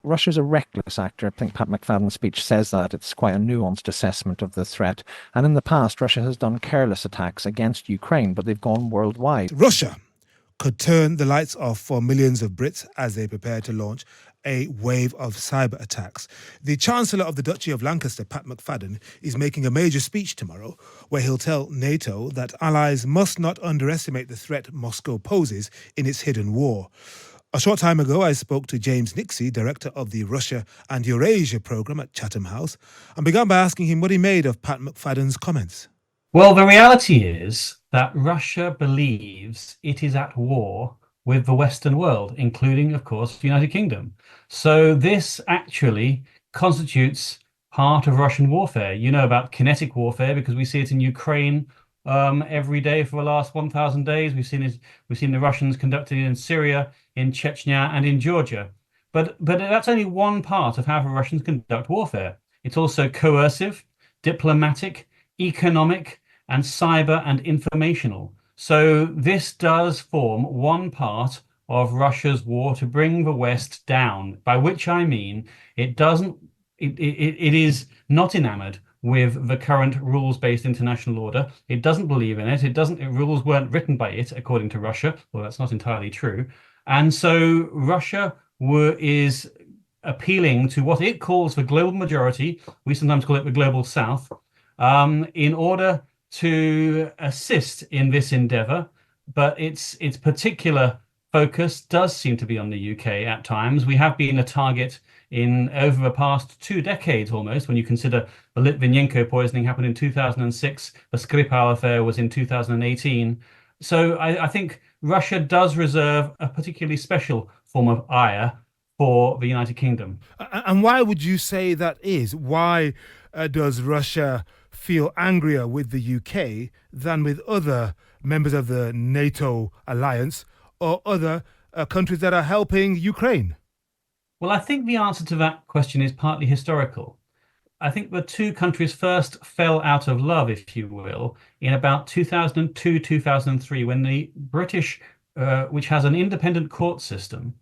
Russia's a reckless actor. I think Pat McFadden's speech says that. It's quite a nuanced assessment of the threat. And in the past, Russia has done careless attacks against Ukraine, but they've gone worldwide. Russia could turn the lights off for millions of Brits as they prepare to launch a wave of cyber attacks. The Chancellor of the Duchy of Lancaster, Pat McFadden, is making a major speech tomorrow where he'll tell NATO that allies must not underestimate the threat Moscow poses in its hidden war. A short time ago, I spoke to James Nixey, director of the Russia and Eurasia programme at Chatham House, and began by asking him what he made of Pat McFadden's comments. Well, the reality is that Russia believes it is at war with the Western world, including, of course, the United Kingdom. So this actually constitutes part of Russian warfare. You know about kinetic warfare because we see it in Ukraine every day for the last 1,000 days. We've seen the Russians conducting it in Syria, in Chechnya, and in Georgia. But that's only one part of how the Russians conduct warfare. It's also coercive, diplomatic, economic, and cyber and informational. So this does form one part of Russia's war to bring the West down, by which I mean it is not enamored with the current rules-based international order. It doesn't believe in it. Rules weren't written by it, according to Russia. Well, that's not entirely true. And so Russia is appealing to what it calls the global majority. We sometimes call it the global South, in order to assist in this endeavor. But its particular focus does seem to be on the UK at times. We have been a target in over the past 2 decades almost, when you consider the Litvinenko poisoning happened in 2006, the Skripal affair was in 2018. So I think Russia does reserve a particularly special form of ire for the United Kingdom. And why would you say that is? Why does Russia feel angrier with the UK than with other members of the NATO alliance or other countries that are helping Ukraine? Well, I think the answer to that question is partly historical. I think the two countries first fell out of love, if you will, in about 2002, 2003, when the British, which has an independent court system,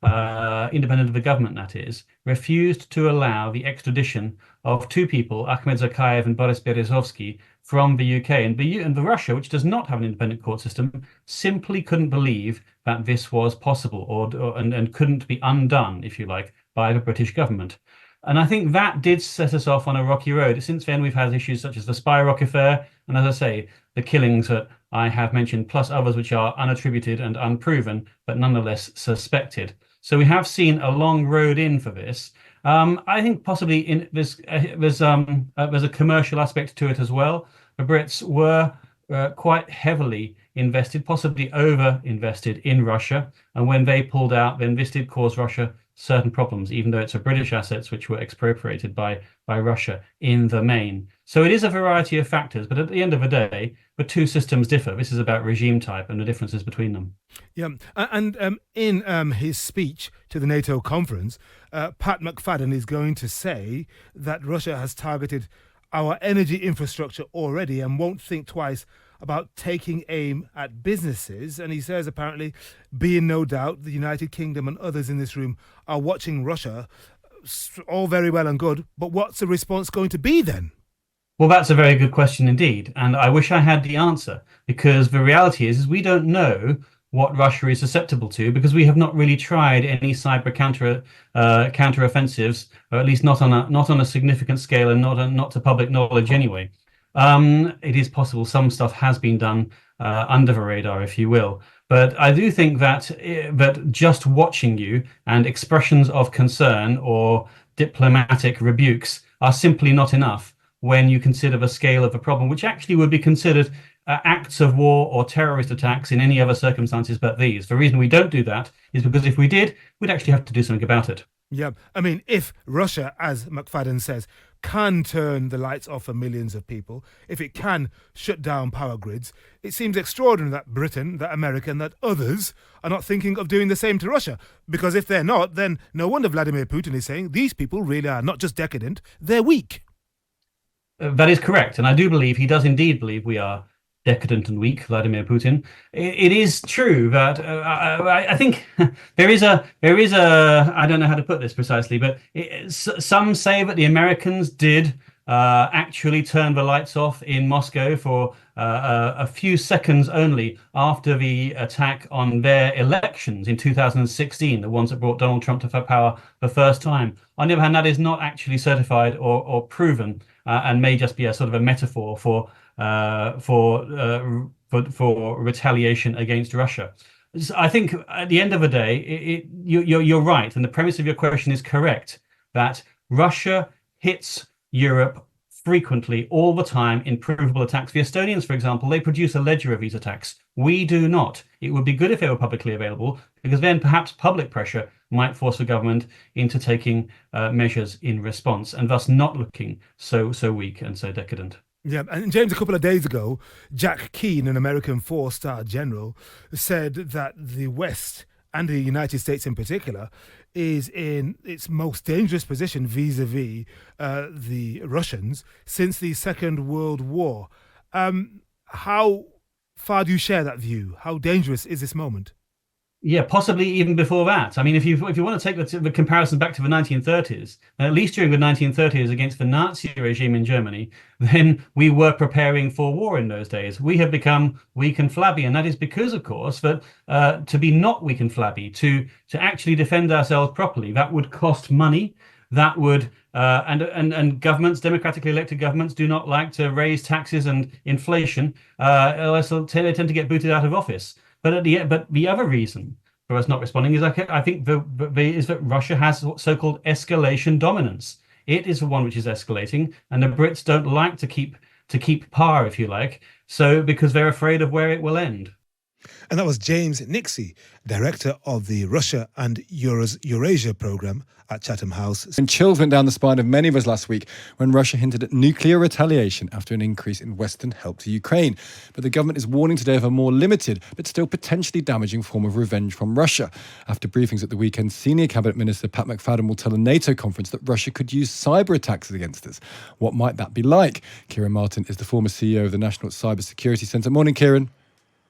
independent of the government that is, refused to allow the extradition of two people, Ahmed Zakayev and Boris Berezovsky, from the UK. And the Russia, which does not have an independent court system, simply couldn't believe that this was possible and couldn't be undone, if you like, by the British government. And I think that did set us off on a rocky road. Since then, we've had issues such as the Spy Rock affair, and as I say, the killings that I have mentioned, plus others which are unattributed and unproven, but nonetheless suspected. So we have seen a long road in for this. I think possibly there's a commercial aspect to it as well. The Brits were quite heavily invested, possibly over-invested in Russia. And when they pulled out, then this did cause Russia certain problems, even though it's a British assets which were expropriated by Russia in the main. So it is a variety of factors, but at the end of the day, the two systems differ. This is about regime type and the differences between them. Yeah, and in his speech to the NATO conference, Pat McFadden is going to say that Russia has targeted our energy infrastructure already and won't think twice about taking aim at businesses. And he says, apparently, be in no doubt, the United Kingdom and others in this room are watching Russia. All very well and good, but what's the response going to be then? Well, that's a very good question indeed. And I wish I had the answer, because the reality is we don't know what Russia is susceptible to, because we have not really tried any cyber counter-offensives, or at least not on a significant scale and not to public knowledge anyway. It is possible some stuff has been done under the radar, if you will. But I do think that just watching you and expressions of concern or diplomatic rebukes are simply not enough when you consider the scale of the problem, which actually would be considered acts of war or terrorist attacks in any other circumstances but these. The reason we don't do that is because if we did, we'd actually have to do something about it. Yeah, I mean, if Russia, as McFadden says, can turn the lights off for millions of people, if it can shut down power grids, it seems extraordinary that Britain, that America, and that others are not thinking of doing the same to Russia. Because if they're not, then no wonder Vladimir Putin is saying these people really are not just decadent, they're weak. That is correct. And I do believe he does indeed believe we are decadent and weak Vladimir Putin. It is true that I think there is a I don't know how to put this precisely, but some say that the Americans did actually turn the lights off in Moscow for a few seconds only after the attack on their elections in 2016, the ones that brought Donald Trump to power the first time. On the other hand, that is not actually certified or proven, and may just be a sort of a metaphor for retaliation against Russia. So I think at the end of the day, you're right, and the premise of your question is correct, that Russia hits Europe frequently, all the time, in provable attacks. The Estonians, for example, they produce a ledger of these attacks. We do not. It would be good if they were publicly available, because then perhaps public pressure might force the government into taking measures in response, and thus not looking so weak and so decadent. Yeah, and James, a couple of days ago, Jack Keane, an American four-star general, said that the West, and the United States in particular, is in its most dangerous position vis-a-vis the Russians since the Second World War. How far do you share that view? How dangerous is this moment? Yeah, possibly even before that. I mean, if you want to take the comparison back to the 1930s, at least during the 1930s against the Nazi regime in Germany, then we were preparing for war in those days. We have become weak and flabby, and that is because, of course, that to be not weak and flabby, to actually defend ourselves properly, that would cost money. That would and governments, democratically elected governments, do not like to raise taxes and inflation, else they tend to get booted out of office. But the other reason for us not responding is, I think is that Russia has so-called escalation dominance. It is the one which is escalating, and the Brits don't like to keep par, if you like, so because they're afraid of where it will end. And that was James Nixey, director of the Russia and Eurasia program at Chatham House. And chills went down the spine of many of us last week when Russia hinted at nuclear retaliation after an increase in Western help to Ukraine. But the government is warning today of a more limited but still potentially damaging form of revenge from Russia. After briefings at the weekend, senior cabinet minister Pat McFadden will tell a NATO conference that Russia could use cyber attacks against us. What might that be like? Kieran Martin is the former CEO of the National Cyber Security Centre. Morning, Ciaran.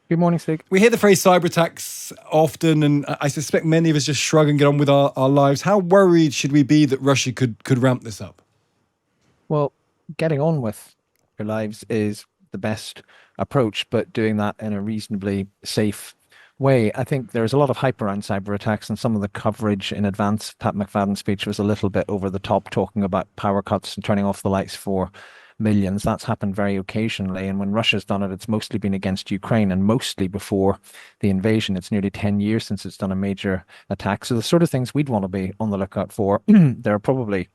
Good morning, Stig. We hear the phrase cyber attacks often, and I suspect many of us just shrug and get on with our lives. How worried should we be that Russia could ramp this up? Well, getting on with your lives is the best approach, but doing that in a reasonably safe way. I think there's a lot of hype around cyber attacks, and some of the coverage in advance of Pat McFadden's speech was a little bit over the top, talking about power cuts and turning off the lights for millions. That's happened very occasionally, and when Russia's done it, it's mostly been against Ukraine, and mostly before the invasion. It's nearly 10 years since it's done a major attack. So the sort of things we'd want to be on the lookout for, there are probably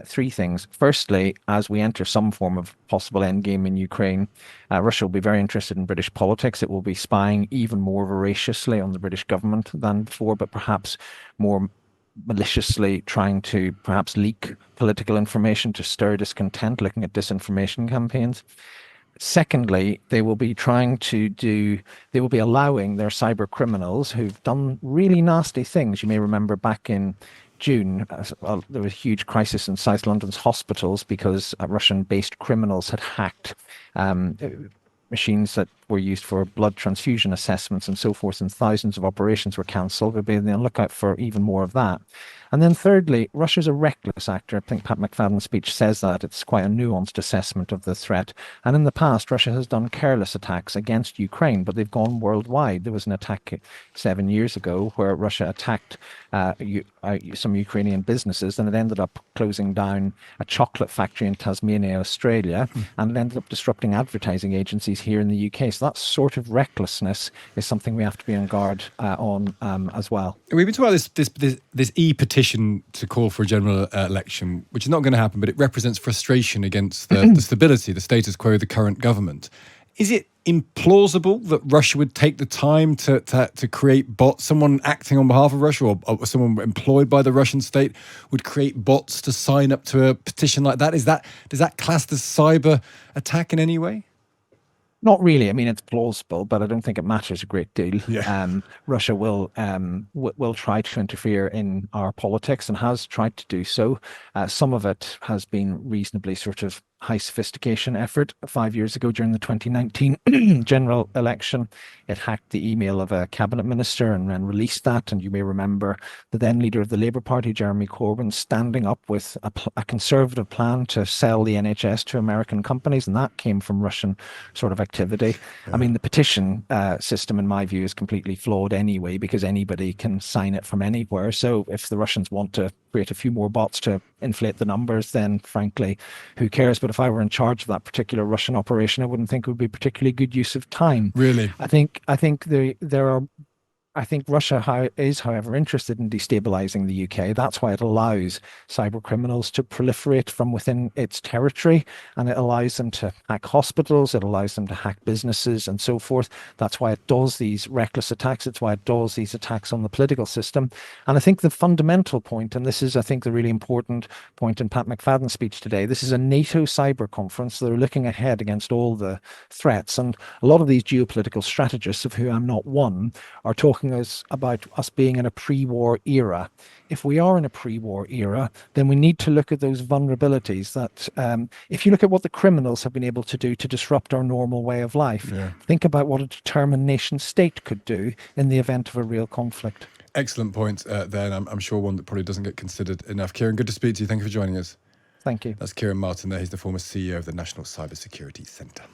three things. Firstly, as we enter some form of possible endgame in Ukraine, Russia will be very interested in British politics. It will be spying even more voraciously on the British government than before, but perhaps more maliciously trying to perhaps leak political information to stir discontent, looking at disinformation campaigns. Secondly, they will be allowing their cyber criminals who've done really nasty things. You may remember back in June, there was a huge crisis in South London's hospitals because Russian-based criminals had hacked machines that were used for blood transfusion assessments and so forth, and thousands of operations were cancelled. We'll be on the lookout for even more of that. And then thirdly, Russia's a reckless actor. I think Pat McFadden's speech says that. It's quite a nuanced assessment of the threat. And in the past, Russia has done careless attacks against Ukraine, but they've gone worldwide. There was an attack 7 years ago where Russia attacked some Ukrainian businesses, and it ended up closing down a chocolate factory in Tasmania, Australia, and it ended up disrupting advertising agencies here in the UK. So that sort of recklessness is something we have to be on guard on as well. We've been talking about this e-petition to call for a general election, which is not going to happen, but it represents frustration against the stability, the status quo of the current government. Is it implausible that Russia would take the time to create bots? Someone acting on behalf of Russia or someone employed by the Russian state would create bots to sign up to a petition like that? Does that class as cyber attack in any way? Not really. I mean, it's plausible, but I don't think it matters a great deal. Yeah. Russia will try to interfere in our politics and has tried to do so. Some of it has been reasonably sort of high sophistication effort 5 years ago during the 2019 general election. It hacked the email of a cabinet minister and then released that. And you may remember the then leader of the Labour Party, Jeremy Corbyn, standing up with a conservative plan to sell the NHS to American companies. And that came from Russian sort of activity. I mean, the petition system, in my view, is completely flawed anyway, because anybody can sign it from anywhere. So if the Russians want to create a few more bots to inflate the numbers, then frankly, who cares? But if I were in charge of that particular Russian operation, I wouldn't think it would be particularly good use of time. Really? I think there are. I think Russia is, however, interested in destabilizing the UK. That's why it allows cyber criminals to proliferate from within its territory, and it allows them to hack hospitals, it allows them to hack businesses and so forth. That's why it does these reckless attacks. It's why it does these attacks on the political system. And I think the fundamental point, and this is, I think, the really important point in Pat McFadden's speech today, this is a NATO cyber conference. They're looking ahead against all the threats. And a lot of these geopolitical strategists, of who I'm not one, are talking about us being in a pre-war era. If we are in a pre-war era, then we need to look at those vulnerabilities that if you look at what the criminals have been able to do to disrupt our normal way of life, think about what a determined nation state could do in the event of a real conflict. Excellent point there, and I'm sure one that probably doesn't get considered enough. Ciaran, good to speak to you. Thank you for joining us. Thank you. That's Kieran Martin there. He's the former CEO of the National Cybersecurity Centre.